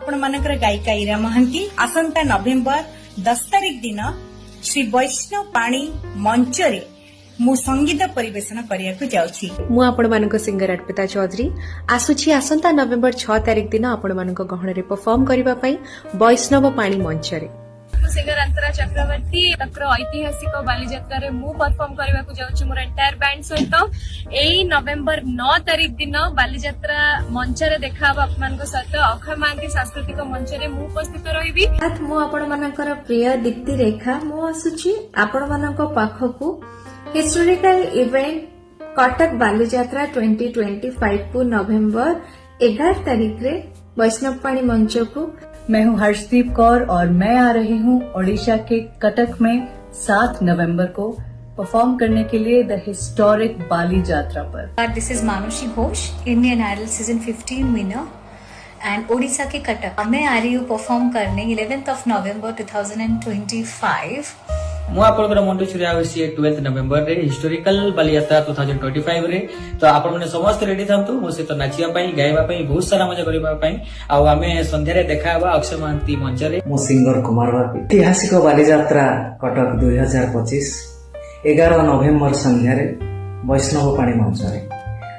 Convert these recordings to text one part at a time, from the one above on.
आपण मानकर गायिका इरा महांती आसंता नवेम्बर 10 तारिख दिन श्री वैष्णव पाणी मंच रे मु संगीत परिवेशन करिया जाउछि। मु आपण मानक सिंगर अर्पिता चौधरी आसुछि आसंता नवेम्बर 6 तारिख दिन आपण मानक गहण रे परफॉर्म करबा पई वैष्णव पाणी मंच रे। सिंगर अंतरा चक्रवर्ती ऐतिहासिक बालीजात्रा मु परफॉर्म करने को जाऊँ मोर एंटायर बैंड सहित एई नवेम्बर 9 तारिख दिन बालीजात्रा मंच रे देखा आप सहित अक्षय महांती सांस्कृतिक मंच रे मु उपस्थित रही। मु आपण मानकर प्रिय दीप्ति रेखा मु आसुची आपण मानक पाखकु हिस्टोरिकल इवेंट कटक बालीजात्रा 2025 को नवेम्बर 11 तारिख रे वैष्णव पाणी मंच को। मैं हूं हर्षदीप कौर और मैं आ रही हूं ओडिशा के कटक में 7 नवंबर को परफॉर्म करने के लिए द हिस्टोरिक बाली जात्रा पर। This is Manushi Ghosh, Indian Idol season 15 winner and Odisha के कटक। मैं आ रही हूँ परफॉर्म करने 11th of November 2025। मु आपनकर मंडू छुरिया होसी 12 नवंबर रे हिस्टोरिकल बालीयात्रा 2025 रे। तो आपण माने समस्त रेडी थांतु मो से तो नाचिया पई गायबा पई बहुत सारा मजा करबा पई आ आमे संध्या रे देखाबा अक्षय महांती मंच रे। मो सिंगर कुमार बापी ऐतिहासिक बालीजात्रा कटक 2025 11 नवेम्बर संध्या रे वैष्णव पाणी मंच रे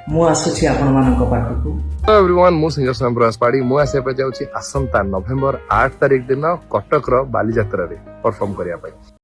मु आसुछि आपण मानक पाखकु। हेलो एवरीवन, मु सिंगर संप्रकाश पाड़ी मु आसे पे जाउछि आसंता नवेम्बर 8 तारिख दिन कटक रो बालीजात्रा रे परफॉर्म करिया पई।